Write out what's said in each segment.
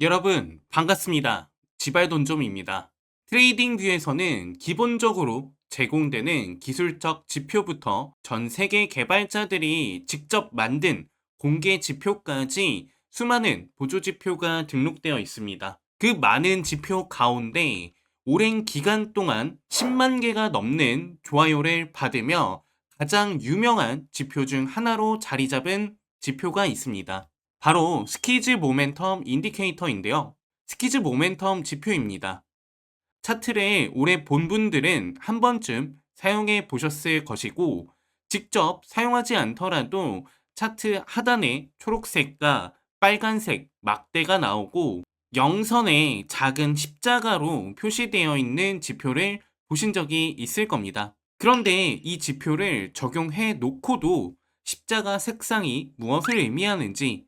여러분, 반갑습니다. 지발돈좀입니다. 트레이딩 뷰에서는 기본적으로 제공되는 기술적 지표부터 전 세계 개발자들이 직접 만든 공개 지표까지 수많은 보조 지표가 등록되어 있습니다. 그 많은 지표 가운데 오랜 기간 동안 10만 개가 넘는 좋아요를 받으며 가장 유명한 지표 중 하나로 자리 잡은 지표가 있습니다. 바로 스키즈 모멘텀 인디케이터인데요. 스키즈 모멘텀 지표입니다. 차트를 오래 본 분들은 한 번쯤 사용해 보셨을 것이고, 직접 사용하지 않더라도 차트 하단에 초록색과 빨간색 막대가 나오고 영선에 작은 십자가로 표시되어 있는 지표를 보신 적이 있을 겁니다. 그런데 이 지표를 적용해 놓고도 십자가 색상이 무엇을 의미하는지,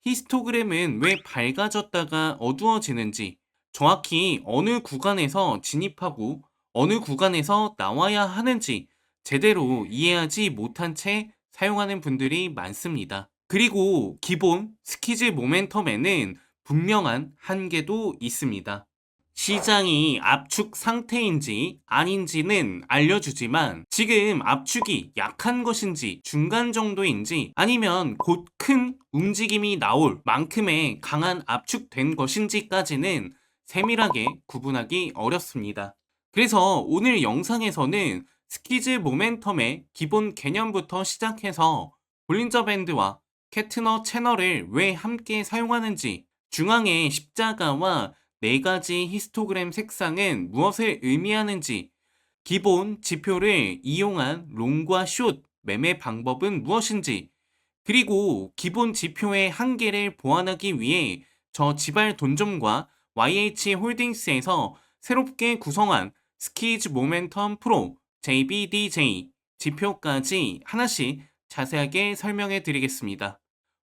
히스토그램은 왜 밝아졌다가 어두워지는지, 정확히 어느 구간에서 진입하고 어느 구간에서 나와야 하는지 제대로 이해하지 못한 채 사용하는 분들이 많습니다. 그리고 기본 스키즈 모멘텀에는 분명한 한계도 있습니다. 시장이 압축 상태인지 아닌지는 알려주지만, 지금 압축이 약한 것인지 중간 정도인지 아니면 곧 큰 움직임이 나올 만큼의 강한 압축된 것인지까지는 세밀하게 구분하기 어렵습니다. 그래서 오늘 영상에서는 스키즈 모멘텀의 기본 개념부터 시작해서 볼린저 밴드와 캐트너 채널을 왜 함께 사용하는지, 중앙의 십자가와 네 가지 히스토그램 색상은 무엇을 의미하는지, 기본 지표를 이용한 롱과 숏 매매 방법은 무엇인지, 그리고 기본 지표의 한계를 보완하기 위해 저 지발 돈점과 YH 홀딩스에서 새롭게 구성한 스키즈 모멘텀 프로 JBDJ 지표까지 하나씩 자세하게 설명해 드리겠습니다.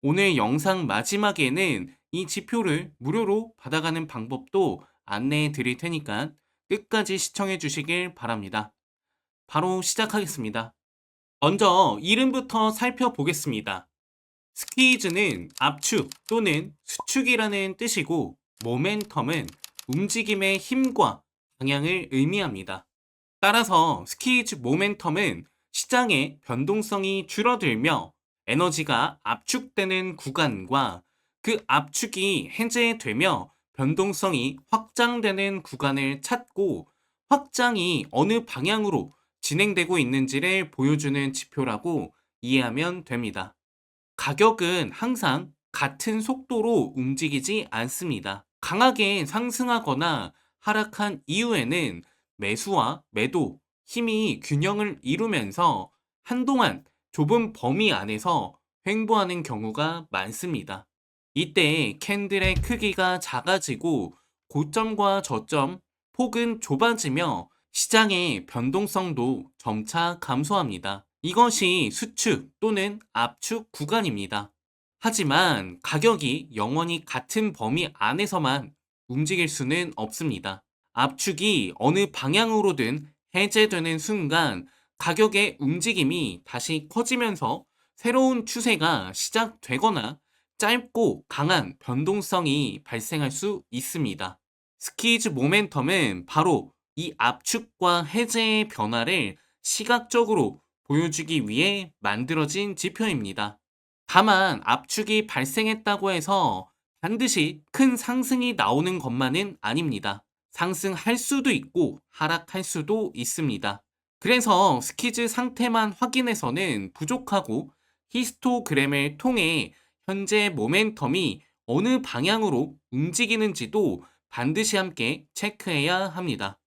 오늘 영상 마지막에는 이 지표를 무료로 받아가는 방법도 안내해 드릴 테니까 끝까지 시청해 주시길 바랍니다. 바로 시작하겠습니다. 먼저 이름부터 살펴보겠습니다. 스퀴즈는 압축 또는 수축이라는 뜻이고, 모멘텀은 움직임의 힘과 방향을 의미합니다. 따라서 스퀴즈 모멘텀은 시장의 변동성이 줄어들며 에너지가 압축되는 구간과 그 압축이 해제되며 변동성이 확장되는 구간을 찾고, 확장이 어느 방향으로 진행되고 있는지를 보여주는 지표라고 이해하면 됩니다. 가격은 항상 같은 속도로 움직이지 않습니다. 강하게 상승하거나 하락한 이후에는 매수와 매도, 힘이 균형을 이루면서 한동안 좁은 범위 안에서 횡보하는 경우가 많습니다. 이때 캔들의 크기가 작아지고 고점과 저점, 폭은 좁아지며 시장의 변동성도 점차 감소합니다. 이것이 수축 또는 압축 구간입니다. 하지만 가격이 영원히 같은 범위 안에서만 움직일 수는 없습니다. 압축이 어느 방향으로든 해제되는 순간 가격의 움직임이 다시 커지면서 새로운 추세가 시작되거나 짧고 강한 변동성이 발생할 수 있습니다. 스퀴즈 모멘텀은 바로 이 압축과 해제의 변화를 시각적으로 보여주기 위해 만들어진 지표입니다. 다만 압축이 발생했다고 해서 반드시 큰 상승이 나오는 것만은 아닙니다. 상승할 수도 있고 하락할 수도 있습니다. 그래서 스퀴즈 상태만 확인해서는 부족하고, 히스토그램을 통해 현재 모멘텀이 어느 방향으로 움직이는지도 반드시 함께 체크해야 합니다.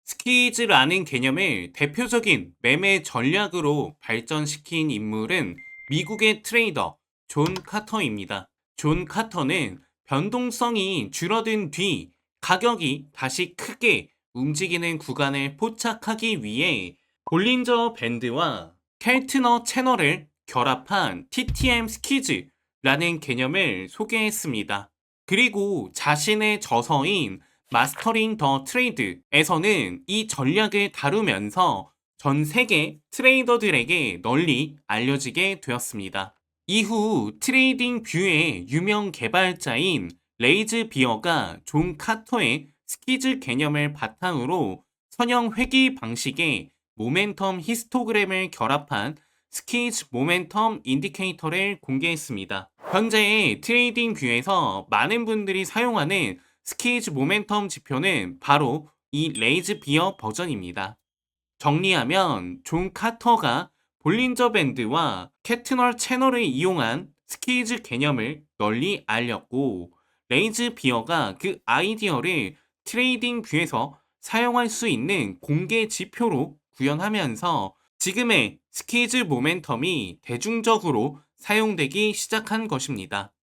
스퀴즈라는 개념을 대표적인 매매 전략으로 발전시킨 인물은 미국의 트레이더 존 카터입니다. 존 카터는 변동성이 줄어든 뒤 가격이 다시 크게 움직이는 구간을 포착하기 위해 볼린저 밴드와 켈트너 채널을 결합한 TTM 스퀴즈라는 개념을 소개했습니다. 그리고 자신의 저서인 마스터링 더 트레이드에서는 이 전략을 다루면서 전 세계 트레이더들에게 널리 알려지게 되었습니다. 이후 트레이딩 뷰의 유명 개발자인 레이즈 비어가 존 카터의 스키즈 개념을 바탕으로 선형 회귀 방식의 모멘텀 히스토그램을 결합한 스키즈 모멘텀 인디케이터를 공개했습니다. 현재 트레이딩 뷰에서 많은 분들이 사용하는 스키즈 모멘텀 지표는 바로 이 레이즈 비어 버전입니다. 정리하면 존 카터가 볼린저 밴드와 캐트널 채널을 이용한 스키즈 개념을 널리 알렸고, 레이즈 비어가 그 아이디어를 트레이딩 뷰에서 사용할 수 있는 공개 지표로 구현하면서 지금의 스키즈 모멘텀이 대중적으로 사용되기 시작한 것입니다.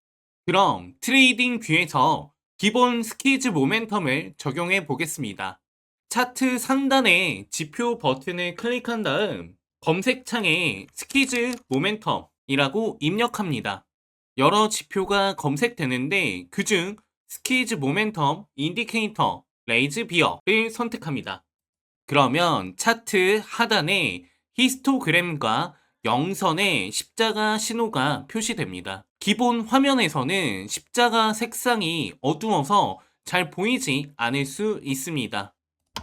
그럼 트레이딩 뷰에서 기본 스키즈 모멘텀을 적용해 보겠습니다. 차트 상단의 지표 버튼을 클릭한 다음 검색창에 스키즈 모멘텀이라고 입력합니다. 여러 지표가 검색되는데 그중 스키즈 모멘텀 인디케이터 레이즈 비어를 선택합니다. 그러면 차트 하단에 히스토그램과 영선의 십자가 신호가 표시됩니다. 기본 화면에서는 십자가 색상이 어두워서 잘 보이지 않을 수 있습니다.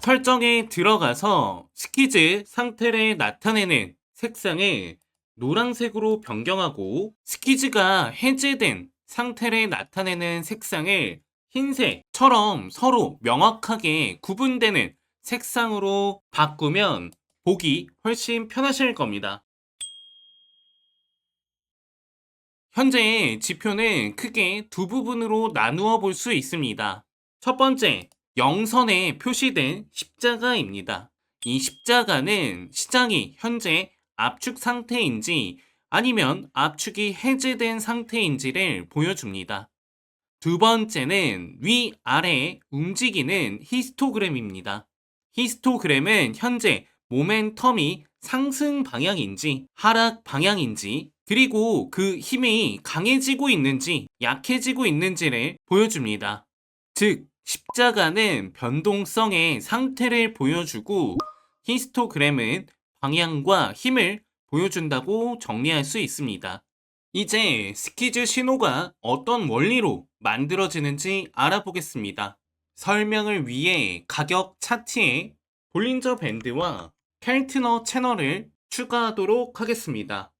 설정에 들어가서 스키즈 상태를 나타내는 색상을 노란색으로 변경하고, 스키즈가 해제된 상태를 나타내는 색상을 흰색처럼 서로 명확하게 구분되는 색상으로 바꾸면 보기 훨씬 편하실 겁니다. 현재 지표는 크게 두 부분으로 나누어 볼 수 있습니다. 첫 번째, 영선에 표시된 십자가입니다. 이 십자가는 시장이 현재 압축 상태인지 아니면 압축이 해제된 상태인지를 보여줍니다. 두 번째는 위아래 움직이는 히스토그램입니다. 히스토그램은 현재 모멘텀이 상승 방향인지 하락 방향인지, 그리고 그 힘이 강해지고 있는지 약해지고 있는지를 보여줍니다. 즉, 십자가는 변동성의 상태를 보여주고 히스토그램은 방향과 힘을 보여준다고 정리할 수 있습니다. 이제 스키즈 신호가 어떤 원리로 만들어지는지 알아보겠습니다. 설명을 위해 가격 차트에 볼린저 밴드와 켈트너 채널을 추가하도록 하겠습니다.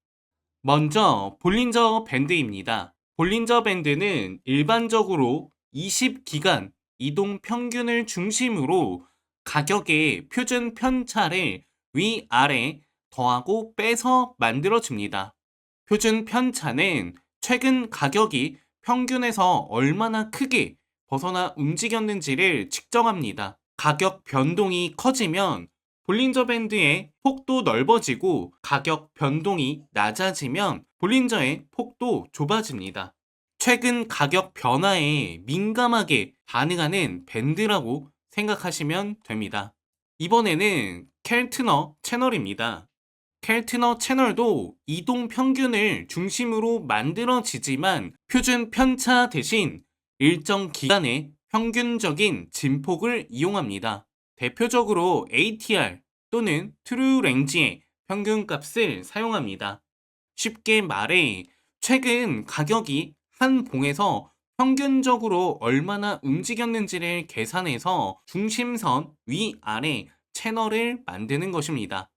먼저 볼린저 밴드입니다. 볼린저 밴드는 일반적으로 20기간 이동 평균을 중심으로 가격의 표준 편차를 위아래 더하고 빼서 만들어집니다. 표준 편차는 최근 가격이 평균에서 얼마나 크게 벗어나 움직였는지를 측정합니다. 가격 변동이 커지면 볼린저 밴드의 폭도 넓어지고, 가격 변동이 낮아지면 볼린저의 폭도 좁아집니다. 최근 가격 변화에 민감하게 반응하는 밴드라고 생각하시면 됩니다. 이번에는 켈트너 채널입니다. 켈트너 채널도 이동 평균을 중심으로 만들어지지만 표준 편차 대신 일정 기간의 평균적인 진폭을 이용합니다. 대표적으로 ATR 또는 트루 랭지의 평균값을 사용합니다. 쉽게 말해 최근 가격이 한 봉에서 평균적으로 얼마나 움직였는지를 계산해서 중심선 위아래 채널을 만드는 것입니다.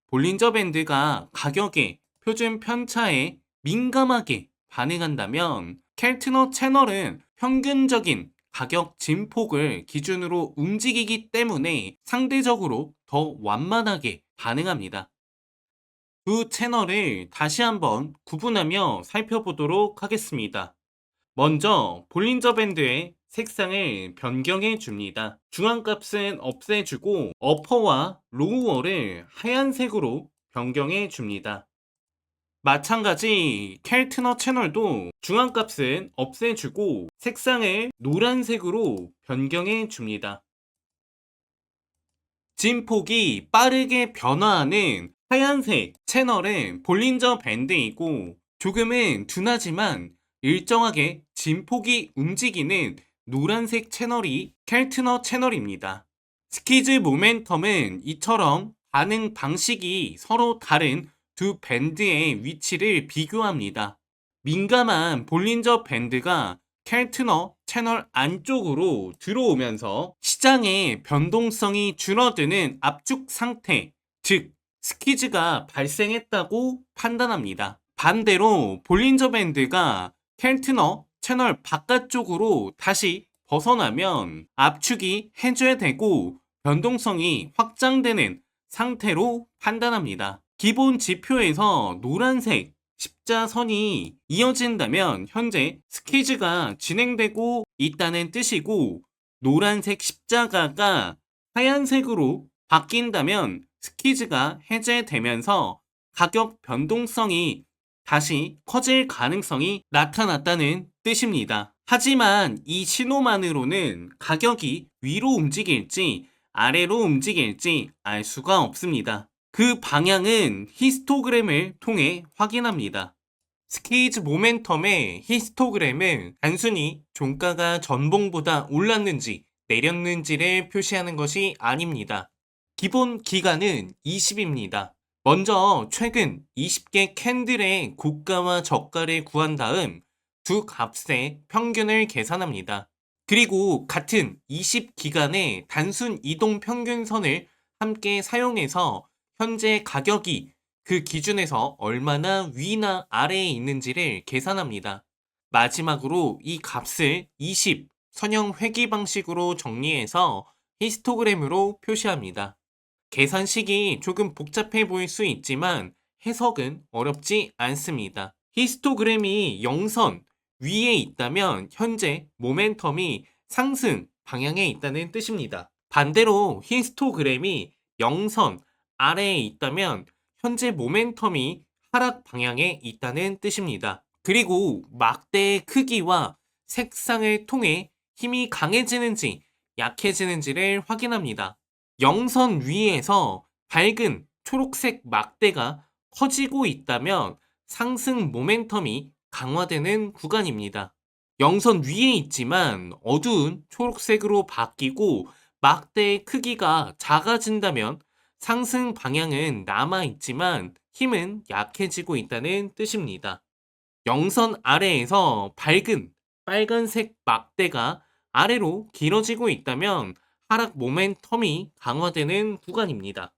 볼린저 밴드가 가격의 표준 편차에 민감하게 반응한다면 켈트너 채널은 평균적인 가격 진폭을 기준으로 움직이기 때문에 상대적으로 더 완만하게 반응합니다. 두 채널을 다시 한번 구분하며 살펴보도록 하겠습니다. 먼저 볼린저 밴드의 색상을 변경해 줍니다. 중앙값은 없애주고 어퍼와 로우어를 하얀색으로 변경해 줍니다. 마찬가지 켈트너 채널도 중앙값은 없애주고 색상을 노란색으로 변경해 줍니다. 진폭이 빠르게 변화하는 하얀색 채널은 볼린저 밴드이고, 조금은 둔하지만 일정하게 진폭이 움직이는 노란색 채널이 켈트너 채널입니다. 스키즈 모멘텀은 이처럼 반응 방식이 서로 다른 두 밴드의 위치를 비교합니다. 민감한 볼린저 밴드가 켈트너 채널 안쪽으로 들어오면서 시장의 변동성이 줄어드는 압축 상태, 즉 스퀴즈가 발생했다고 판단합니다. 반대로 볼린저 밴드가 켈트너 채널 바깥쪽으로 다시 벗어나면 압축이 해제되고 변동성이 확장되는 상태로 판단합니다. 기본 지표에서 노란색 십자선이 이어진다면 현재 스퀴즈가 진행되고 있다는 뜻이고, 노란색 십자가가 하얀색으로 바뀐다면 스퀴즈가 해제되면서 가격 변동성이 다시 커질 가능성이 나타났다는 뜻입니다. 하지만 이 신호만으로는 가격이 위로 움직일지 아래로 움직일지 알 수가 없습니다. 그 방향은 히스토그램을 통해 확인합니다. 스퀴즈 모멘텀의 히스토그램은 단순히 종가가 전봉보다 올랐는지 내렸는지를 표시하는 것이 아닙니다. 기본 기간은 20입니다. 먼저 최근 20개 캔들의 고가와 저가를 구한 다음 두 값의 평균을 계산합니다. 그리고 같은 20기간의 단순 이동 평균선을 함께 사용해서 현재 가격이 그 기준에서 얼마나 위나 아래에 있는지를 계산합니다. 마지막으로 이 값을 20 선형 회귀 방식으로 정리해서 히스토그램으로 표시합니다. 계산식이 조금 복잡해 보일 수 있지만 해석은 어렵지 않습니다. 히스토그램이 0선 위에 있다면 현재 모멘텀이 상승 방향에 있다는 뜻입니다. 반대로 히스토그램이 0선 아래에 있다면 현재 모멘텀이 하락 방향에 있다는 뜻입니다. 그리고 막대의 크기와 색상을 통해 힘이 강해지는지 약해지는지를 확인합니다. 0선 위에서 밝은 초록색 막대가 커지고 있다면 상승 모멘텀이 강화되는 구간입니다. 0선 위에 있지만 어두운 초록색으로 바뀌고 막대의 크기가 작아진다면 상승 방향은 남아있지만 힘은 약해지고 있다는 뜻입니다. 0선 아래에서 밝은 빨간색 막대가 아래로 길어지고 있다면 하락 모멘텀이 강화되는 구간입니다.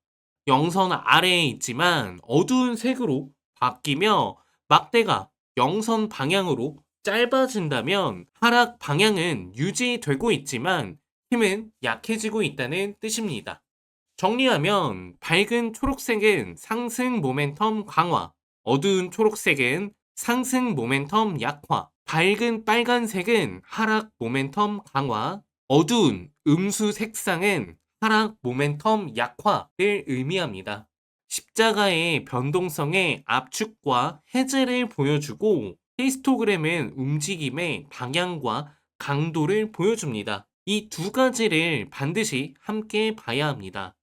0선 아래에 있지만 어두운 색으로 바뀌며 막대가 0선 방향으로 짧아진다면 하락 방향은 유지되고 있지만 힘은 약해지고 있다는 뜻입니다. 정리하면 밝은 초록색은 상승 모멘텀 강화, 어두운 초록색은 상승 모멘텀 약화, 밝은 빨간색은 하락 모멘텀 강화, 어두운 음수 색상은 하락 모멘텀 약화를 의미합니다. 십자가의 변동성의 압축과 해제를 보여주고 히스토그램은 움직임의 방향과 강도를 보여줍니다. 이 두 가지를 반드시 함께 봐야 합니다.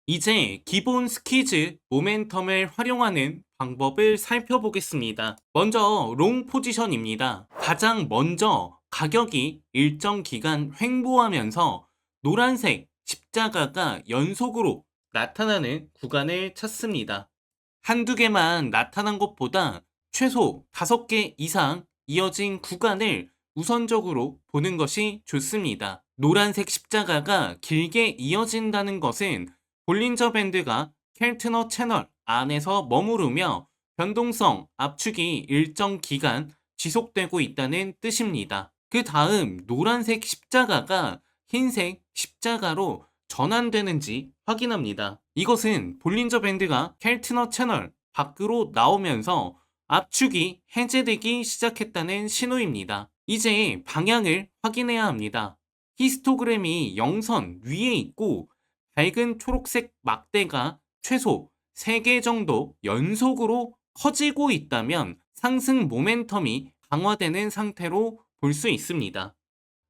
이제 기본 스퀴즈 모멘텀을 활용하는 방법을 살펴보겠습니다. 먼저 롱 포지션입니다. 가장 먼저 가격이 일정 기간 횡보하면서 노란색 십자가가 연속으로 나타나는 구간을 찾습니다. 한두 개만 나타난 것보다 최소 5개 이상 이어진 구간을 우선적으로 보는 것이 좋습니다. 노란색 십자가가 길게 이어진다는 것은 볼린저 밴드가 켈트너 채널 안에서 머무르며 변동성 압축이 일정 기간 지속되고 있다는 뜻입니다. 그 다음 노란색 십자가가 흰색 십자가로 전환되는지 확인합니다. 이것은 볼린저 밴드가 켈트너 채널 밖으로 나오면서 압축이 해제되기 시작했다는 신호입니다. 이제 방향을 확인해야 합니다. 히스토그램이 0선 위에 있고 밝은 초록색 막대가 최소 3개 정도 연속으로 커지고 있다면 상승 모멘텀이 강화되는 상태로 볼 수 있습니다.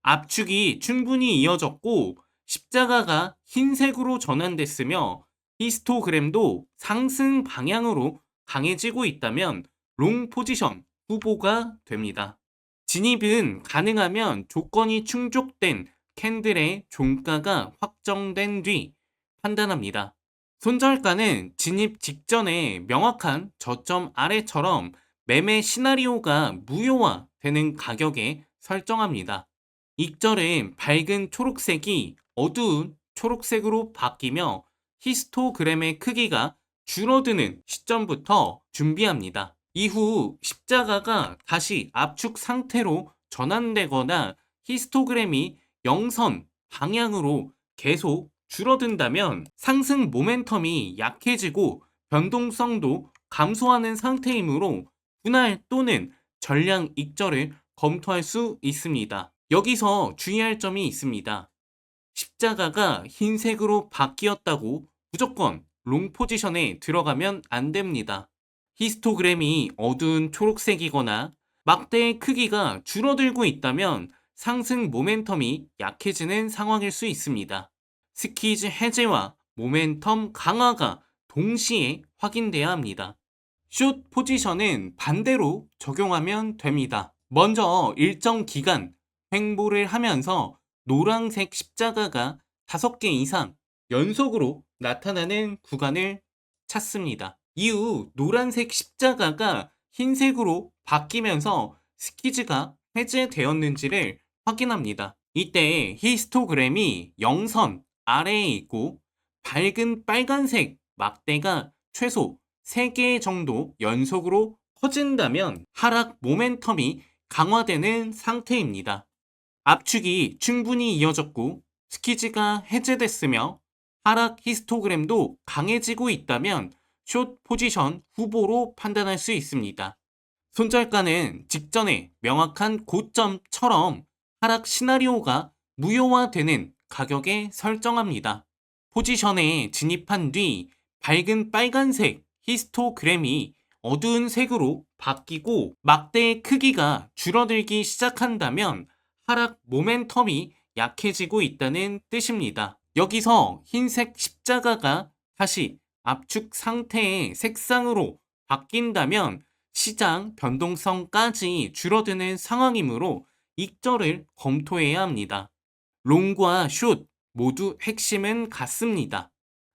압축이 충분히 이어졌고 십자가가 흰색으로 전환됐으며 히스토그램도 상승 방향으로 강해지고 있다면 롱 포지션 후보가 됩니다. 진입은 가능하면 조건이 충족된 캔들의 종가가 확정된 뒤 판단합니다. 손절가는 진입 직전에 명확한 저점 아래처럼 매매 시나리오가 무효화되는 가격에 설정합니다. 익절은 밝은 초록색이 어두운 초록색으로 바뀌며 히스토그램의 크기가 줄어드는 시점부터 준비합니다. 이후 십자가가 다시 압축 상태로 전환되거나 히스토그램이 영선 방향으로 계속 줄어든다면 상승 모멘텀이 약해지고 변동성도 감소하는 상태이므로 분할 또는 전량 익절을 검토할 수 있습니다. 여기서 주의할 점이 있습니다. 십자가가 흰색으로 바뀌었다고 무조건 롱 포지션에 들어가면 안 됩니다. 히스토그램이 어두운 초록색이거나 막대의 크기가 줄어들고 있다면 상승 모멘텀이 약해지는 상황일 수 있습니다. 스퀴즈 해제와 모멘텀 강화가 동시에 확인돼야 합니다. 숏 포지션은 반대로 적용하면 됩니다. 먼저 일정 기간 횡보를 하면서 노란색 십자가가 5개 이상 연속으로 나타나는 구간을 찾습니다. 이후 노란색 십자가가 흰색으로 바뀌면서 스퀴즈가 해제되었는지를 확인합니다. 이때 히스토그램이 영선 아래에 있고 밝은 빨간색 막대가 최소 3개 정도 연속으로 퍼진다면 하락 모멘텀이 강화되는 상태입니다. 압축이 충분히 이어졌고 스퀴즈가 해제됐으며 하락 히스토그램도 강해지고 있다면 숏 포지션 후보로 판단할 수 있습니다. 손절가는 직전에 명확한 고점처럼 하락 시나리오가 무효화되는 가격에 설정합니다. 포지션에 진입한 뒤 밝은 빨간색 히스토그램이 어두운 색으로 바뀌고 막대의 크기가 줄어들기 시작한다면 하락 모멘텀이 약해지고 있다는 뜻입니다. 여기서 흰색 십자가가 다시 압축 상태의 색상으로 바뀐다면 시장 변동성까지 줄어드는 상황이므로 익절을 검토해야 합니다. 롱과 숏 모두 핵심은 같습니다.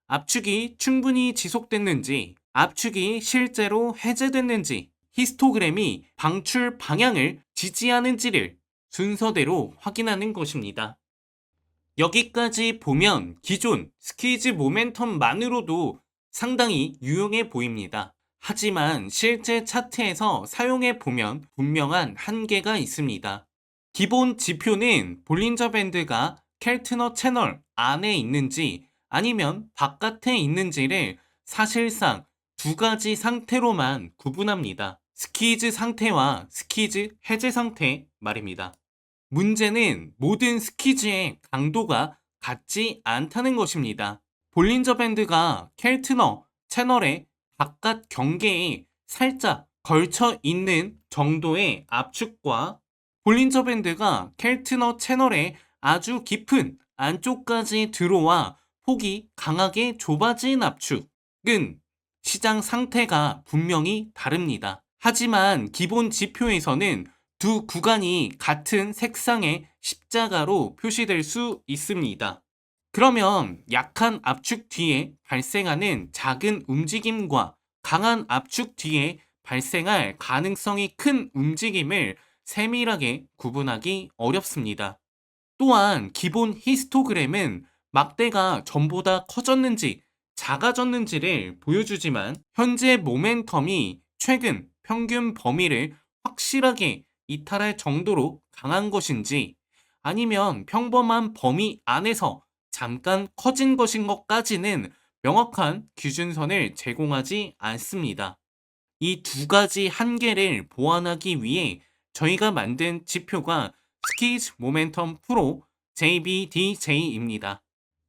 압축이 충분히 지속됐는지, 압축이 실제로 해제됐는지, 히스토그램이 방출 방향을 지지하는지를 순서대로 확인하는 것입니다. 여기까지 보면 기존 스퀴즈 모멘텀만으로도 상당히 유용해 보입니다. 하지만 실제 차트에서 사용해 보면 분명한 한계가 있습니다. 기본 지표는 볼린저 밴드가 켈트너 채널 안에 있는지 아니면 바깥에 있는지를 사실상 2가지 상태로만 구분합니다. 스퀴즈 상태와 스퀴즈 해제 상태 말입니다. 문제는 모든 스퀴즈의 강도가 같지 않다는 것입니다. 볼린저 밴드가 켈트너 채널의 바깥 경계에 살짝 걸쳐 있는 정도의 압축과 볼린저 밴드가 켈트너 채널의 아주 깊은 안쪽까지 들어와 폭이 강하게 좁아진 압축은 시장 상태가 분명히 다릅니다. 하지만 기본 지표에서는 두 구간이 같은 색상의 십자가로 표시될 수 있습니다. 그러면 약한 압축 뒤에 발생하는 작은 움직임과 강한 압축 뒤에 발생할 가능성이 큰 움직임을 세밀하게 구분하기 어렵습니다. 또한 기본 히스토그램은 막대가 전보다 커졌는지 작아졌는지를 보여주지만 현재 모멘텀이 최근 평균 범위를 확실하게 이탈할 정도로 강한 것인지 아니면 평범한 범위 안에서 잠깐 커진 것인 것까지는 명확한 기준선을 제공하지 않습니다. 이 2가지 한계를 보완하기 위해 저희가 만든 지표가 스퀴즈 모멘텀 프로 JBDJ입니다.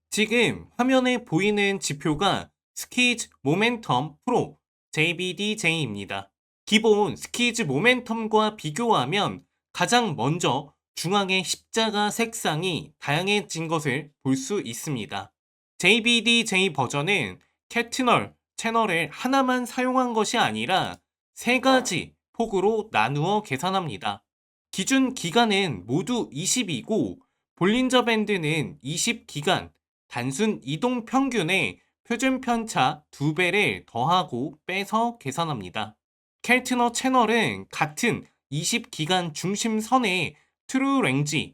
지금 화면에 보이는 지표가 스퀴즈 모멘텀 프로 JBDJ입니다. 기본 스퀴즈 모멘텀과 비교하면 가장 먼저 중앙의 십자가 색상이 다양해진 것을 볼 수 있습니다. JBDJ 버전은 캐트널 채널을 하나만 사용한 것이 아니라 3가지 폭으로 나누어 계산합니다. 기준 기간은 모두 20이고 볼린저 밴드는 20기간, 단순 이동 평균에 표준 편차 2배를 더하고 빼서 계산합니다. 켈트너 채널은 같은 20기간 중심선에 트루 랭지의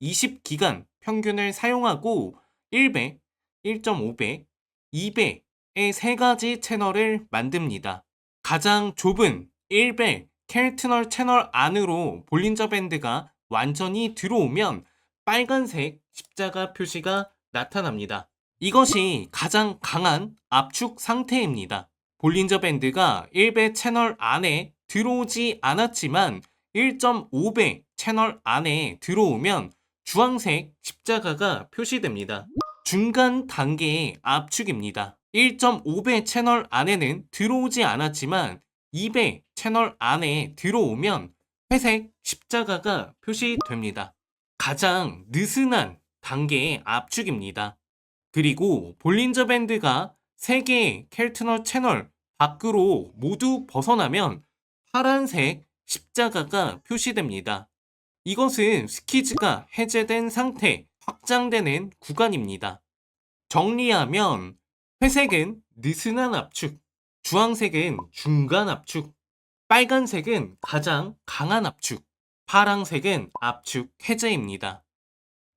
20기간 평균을 사용하고 1배, 1.5배, 2배의 세 가지 채널을 만듭니다. 가장 좁은 1배 켈트널 채널 안으로 볼린저 밴드가 완전히 들어오면 빨간색 십자가 표시가 나타납니다. 이것이 가장 강한 압축 상태입니다. 볼린저 밴드가 1배 채널 안에 들어오지 않았지만 1.5배 채널 안에 들어오면 주황색 십자가가 표시됩니다. 중간 단계의 압축입니다. 1.5배 채널 안에는 들어오지 않았지만 2배 채널 안에 들어오면 회색 십자가가 표시됩니다. 가장 느슨한 단계의 압축입니다. 그리고 볼린저 밴드가 3개의 켈트널 채널 밖으로 모두 벗어나면 파란색 십자가가 표시됩니다. 이것은 스키즈가 해제된 상태, 확장되는 구간입니다. 정리하면 회색은 느슨한 압축, 주황색은 중간 압축, 빨간색은 가장 강한 압축, 파란색은 압축 해제입니다.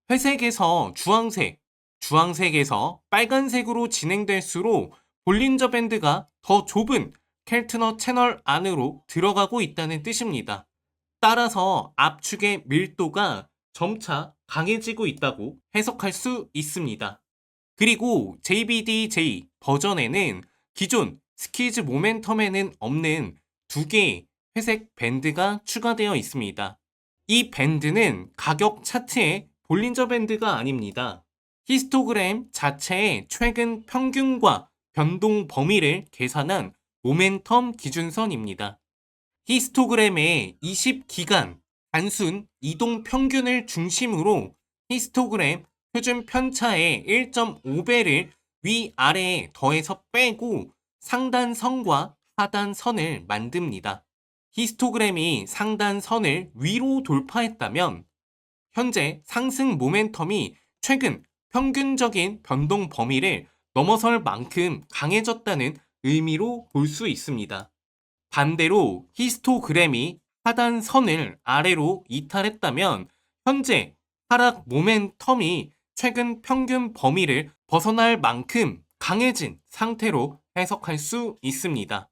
회색에서 주황색, 주황색에서 빨간색으로 진행될수록 볼린저 밴드가 더 좁은 켈트너 채널 안으로 들어가고 있다는 뜻입니다. 따라서 압축의 밀도가 점차 강해지고 있다고 해석할 수 있습니다. 그리고 JBDJ 버전에는 기존 스키즈 모멘텀에는 없는 2개의 회색 밴드가 추가되어 있습니다. 이 밴드는 가격 차트의 볼린저 밴드가 아닙니다. 히스토그램 자체의 최근 평균과 변동 범위를 계산한 모멘텀 기준선입니다. 히스토그램의 20기간 단순 이동 평균을 중심으로 히스토그램 표준 편차의 1.5배를 위아래에 더해서 빼고 상단선과 하단선을 만듭니다. 히스토그램이 상단선을 위로 돌파했다면 현재 상승 모멘텀이 최근 평균적인 변동 범위를 넘어설 만큼 강해졌다는 의미로 볼 수 있습니다. 반대로 히스토그램이 하단선을 아래로 이탈했다면 현재 하락 모멘텀이 최근 평균 범위를 벗어날 만큼 강해진 상태로 해석할 수 있습니다.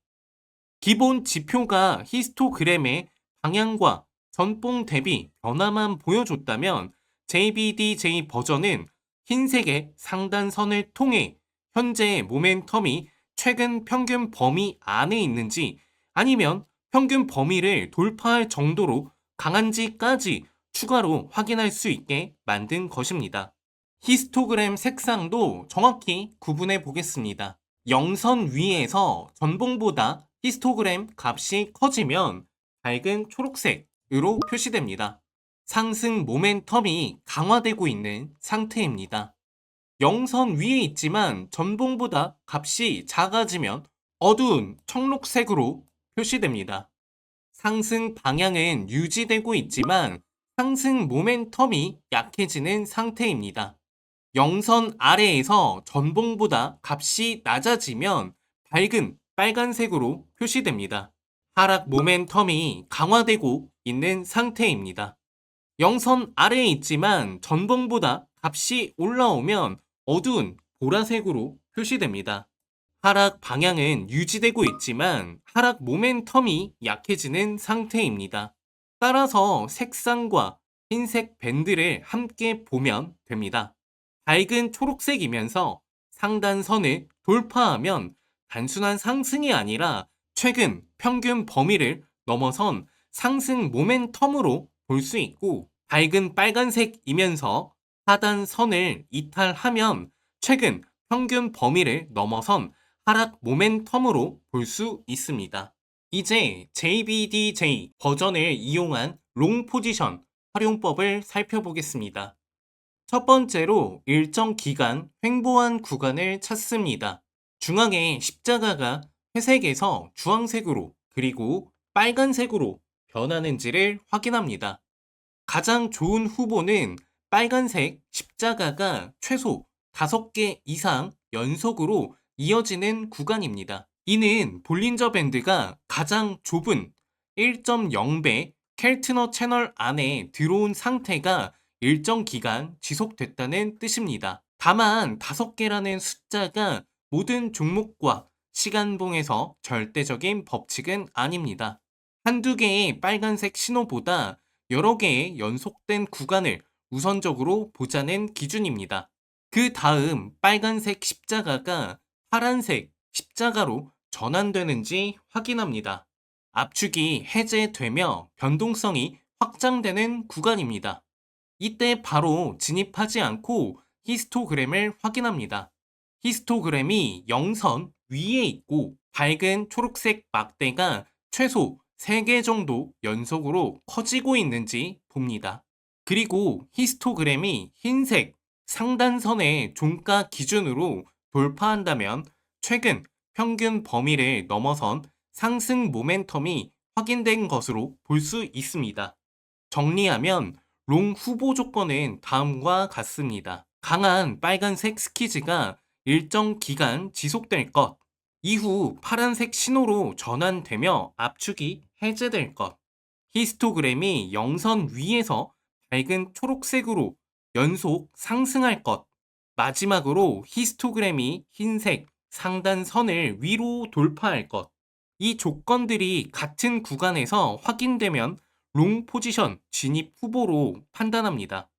기본 지표가 히스토그램의 방향과 전봉 대비 변화만 보여줬다면 JBDJ 버전은 흰색의 상단선을 통해 현재의 모멘텀이 최근 평균 범위 안에 있는지 아니면 평균 범위를 돌파할 정도로 강한지까지 추가로 확인할 수 있게 만든 것입니다. 히스토그램 색상도 정확히 구분해 보겠습니다. 영선 위에서 전봉보다 히스토그램 값이 커지면 밝은 초록색으로 표시됩니다. 상승 모멘텀이 강화되고 있는 상태입니다. 영선 위에 있지만 전봉보다 값이 작아지면 어두운 청록색으로 표시됩니다. 상승 방향은 유지되고 있지만 상승 모멘텀이 약해지는 상태입니다. 영선 아래에서 전봉보다 값이 낮아지면 밝은 빨간색으로 표시됩니다. 하락 모멘텀이 강화되고 있는 상태입니다. 영선 아래에 있지만 전봉보다 값이 올라오면 어두운 보라색으로 표시됩니다. 하락 방향은 유지되고 있지만 하락 모멘텀이 약해지는 상태입니다. 따라서 색상과 흰색 밴드를 함께 보면 됩니다. 밝은 초록색이면서 상단선을 돌파하면 단순한 상승이 아니라 최근 평균 범위를 넘어선 상승 모멘텀으로 볼 수 있고 밝은 빨간색이면서 하단선을 이탈하면 최근 평균 범위를 넘어선 하락 모멘텀으로 볼 수 있습니다. 이제 JBDJ 버전을 이용한 롱 포지션 활용법을 살펴보겠습니다. 첫 번째로 일정 기간 횡보한 구간을 찾습니다. 중앙에 십자가가 회색에서 주황색으로 그리고 빨간색으로 변하는지를 확인합니다. 가장 좋은 후보는 빨간색 십자가가 최소 5개 이상 연속으로 이어지는 구간입니다. 이는 볼린저 밴드가 가장 좁은 1.0배 켈트너 채널 안에 들어온 상태가 일정 기간 지속됐다는 뜻입니다. 다만 5개라는 숫자가 모든 종목과 시간봉에서 절대적인 법칙은 아닙니다. 한두 개의 빨간색 신호보다 여러 개의 연속된 구간을 우선적으로 보자는 기준입니다. 그 다음 빨간색 십자가가 파란색 십자가로 전환되는지 확인합니다. 압축이 해제되며 변동성이 확장되는 구간입니다. 이때 바로 진입하지 않고 히스토그램을 확인합니다. 히스토그램이 0선 위에 있고 밝은 초록색 막대가 최소 3개 정도 연속으로 커지고 있는지 봅니다. 그리고 히스토그램이 흰색 상단선의 종가 기준으로 돌파한다면 최근 평균 범위를 넘어선 상승 모멘텀이 확인된 것으로 볼 수 있습니다. 정리하면 롱 후보 조건은 다음과 같습니다. 강한 빨간색 스키즈가 일정 기간 지속될 것, 이후 파란색 신호로 전환되며 압축이 해제될 것, 히스토그램이 0선 위에서 밝은 초록색으로 연속 상승할 것, 마지막으로 히스토그램이 흰색 상단선을 위로 돌파할 것. 이 조건들이 같은 구간에서 확인되면 롱 포지션 진입 후보로 판단합니다.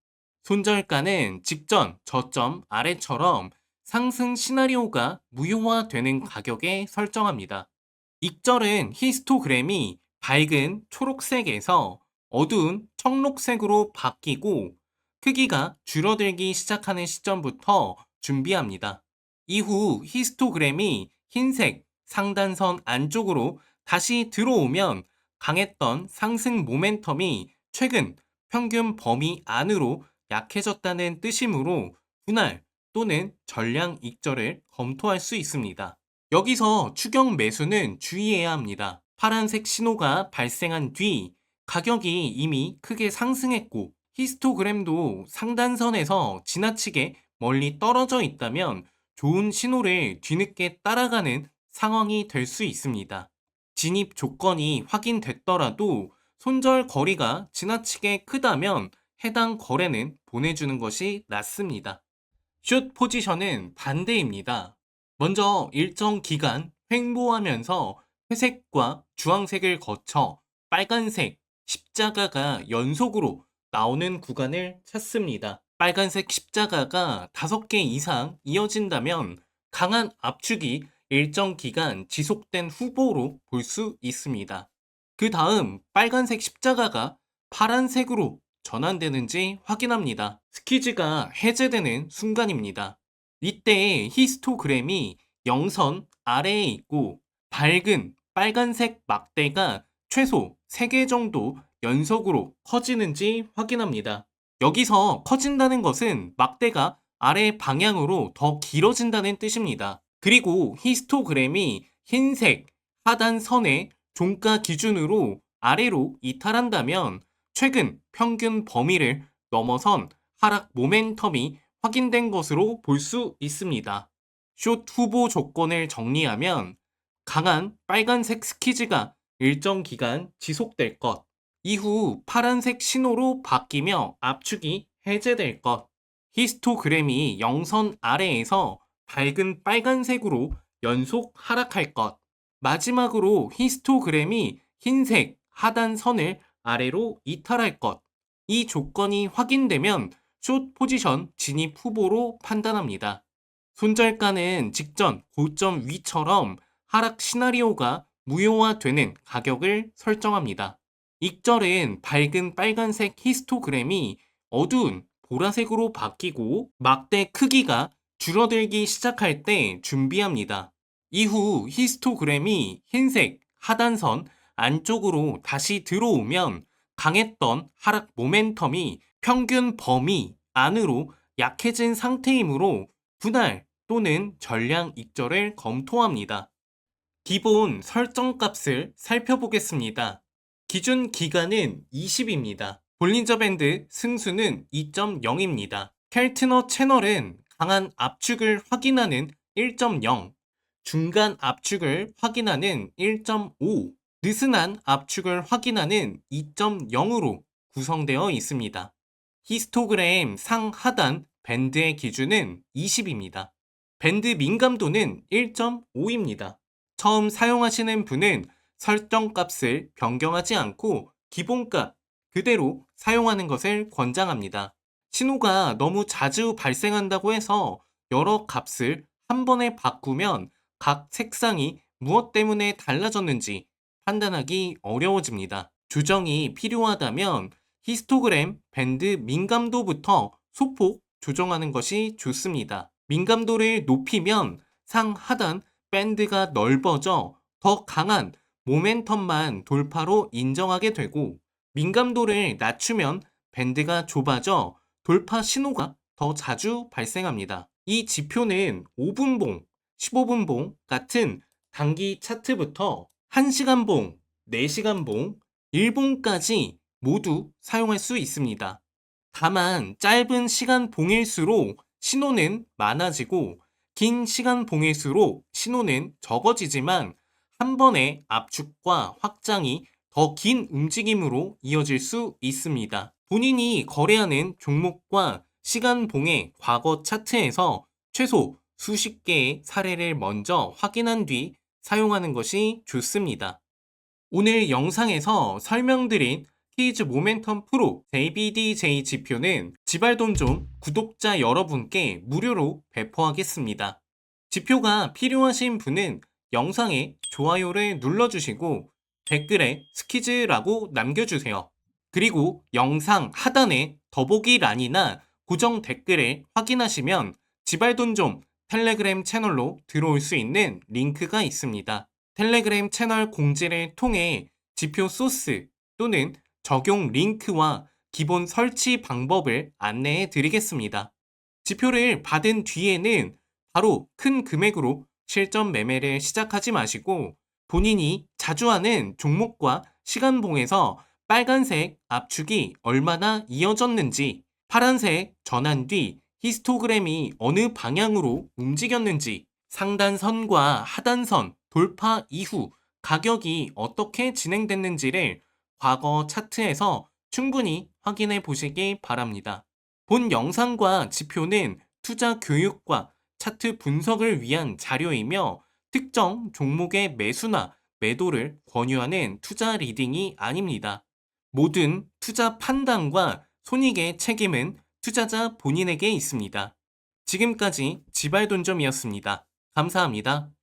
손절가는 직전 저점 아래처럼 상승 시나리오가 무효화되는 가격에 설정합니다. 익절은 히스토그램이 밝은 초록색에서 어두운 청록색으로 바뀌고 크기가 줄어들기 시작하는 시점부터 준비합니다. 이후 히스토그램이 흰색 상단선 안쪽으로 다시 들어오면 강했던 상승 모멘텀이 최근 평균 범위 안으로 약해졌다는 뜻이므로 분할 또는 전량 익절을 검토할 수 있습니다. 여기서 추격 매수는 주의해야 합니다. 파란색 신호가 발생한 뒤 가격이 이미 크게 상승했고 히스토그램도 상단선에서 지나치게 멀리 떨어져 있다면 좋은 신호를 뒤늦게 따라가는 상황이 될 수 있습니다. 진입 조건이 확인됐더라도 손절 거리가 지나치게 크다면 해당 거래는 보내주는 것이 낫습니다. 숏 포지션은 반대입니다. 먼저 일정 기간 횡보하면서 회색과 주황색을 거쳐 빨간색 십자가가 연속으로 나오는 구간을 찾습니다. 빨간색 십자가가 5개 이상 이어진다면 강한 압축이 일정 기간 지속된 후보로 볼 수 있습니다. 그 다음 빨간색 십자가가 파란색으로 전환되는지 확인합니다. 스키즈가 해제되는 순간입니다. 이때 히스토그램이 0선 아래에 있고 밝은 빨간색 막대가 최소 3개 정도 연속으로 커지는지 확인합니다. 여기서 커진다는 것은 막대가 아래 방향으로 더 길어진다는 뜻입니다. 그리고 히스토그램이 흰색 하단선의 종가 기준으로 아래로 이탈한다면 최근 평균 범위를 넘어선 하락 모멘텀이 확인된 것으로 볼 수 있습니다. 숏 후보 조건을 정리하면 강한 빨간색 스키즈가 일정 기간 지속될 것, 이후 파란색 신호로 바뀌며 압축이 해제될 것, 히스토그램이 0선 아래에서 밝은 빨간색으로 연속 하락할 것, 마지막으로 히스토그램이 흰색 하단선을 아래로 이탈할 것. 이 조건이 확인되면 숏 포지션 진입 후보로 판단합니다. 손절가는 직전 고점 위처럼 하락 시나리오가 무효화되는 가격을 설정합니다. 익절은 밝은 빨간색 히스토그램이 어두운 보라색으로 바뀌고 막대 크기가 줄어들기 시작할 때 준비합니다. 이후 히스토그램이 흰색 하단선 안쪽으로 다시 들어오면 강했던 하락 모멘텀이 평균 범위 안으로 약해진 상태이므로 분할 또는 전량 익절을 검토합니다. 기본 설정값을 살펴보겠습니다. 기준 기간은 20입니다. 볼린저 밴드 승수는 2.0입니다. 켈트너 채널은 강한 압축을 확인하는 1.0, 중간 압축을 확인하는 1.5, 느슨한 압축을 확인하는 2.0으로 구성되어 있습니다. 히스토그램 상하단 밴드의 기준은 20입니다. 밴드 민감도는 1.5입니다. 처음 사용하시는 분은 설정 값을 변경하지 않고 기본값 그대로 사용하는 것을 권장합니다. 신호가 너무 자주 발생한다고 해서 여러 값을 한 번에 바꾸면 각 색상이 무엇 때문에 달라졌는지 판단하기 어려워집니다. 조정이 필요하다면 히스토그램 밴드 민감도부터 소폭 조정하는 것이 좋습니다. 민감도를 높이면 상하단 밴드가 넓어져 더 강한 모멘텀만 돌파로 인정하게 되고, 민감도를 낮추면 밴드가 좁아져 돌파 신호가 더 자주 발생합니다. 이 지표는 5분봉, 15분봉 같은 단기 차트부터 1시간봉, 4시간봉, 1봉까지 모두 사용할 수 있습니다. 다만 짧은 시간 봉일수록 신호는 많아지고 긴 시간 봉일수록 신호는 적어지지만 한 번의 압축과 확장이 더 긴 움직임으로 이어질 수 있습니다. 본인이 거래하는 종목과 시간봉의 과거 차트에서 최소 수십 개의 사례를 먼저 확인한 뒤 사용하는 것이 좋습니다. 오늘 영상에서 설명드린 키즈 모멘텀 프로 JBDJ 지표는 지발돈 좀 구독자 여러분께 무료로 배포하겠습니다. 지표가 필요하신 분은 영상에 좋아요를 눌러주시고 댓글에 스키즈라고 남겨주세요. 그리고 영상 하단에 더보기란이나 고정 댓글을 확인하시면 지발돈 좀 텔레그램 채널로 들어올 수 있는 링크가 있습니다. 텔레그램 채널 공지를 통해 지표 소스 또는 적용 링크와 기본 설치 방법을 안내해 드리겠습니다. 지표를 받은 뒤에는 바로 큰 금액으로 실전 매매를 시작하지 마시고 본인이 자주 하는 종목과 시간봉에서 빨간색 압축이 얼마나 이어졌는지, 파란색 전환 뒤 히스토그램이 어느 방향으로 움직였는지, 상단선과 하단선 돌파 이후 가격이 어떻게 진행됐는지를 과거 차트에서 충분히 확인해 보시기 바랍니다. 본 영상과 지표는 투자 교육과 차트 분석을 위한 자료이며 특정 종목의 매수나 매도를 권유하는 투자 리딩이 아닙니다. 모든 투자 판단과 손익의 책임은 투자자 본인에게 있습니다. 지금까지 지발돈점이었습니다. 감사합니다.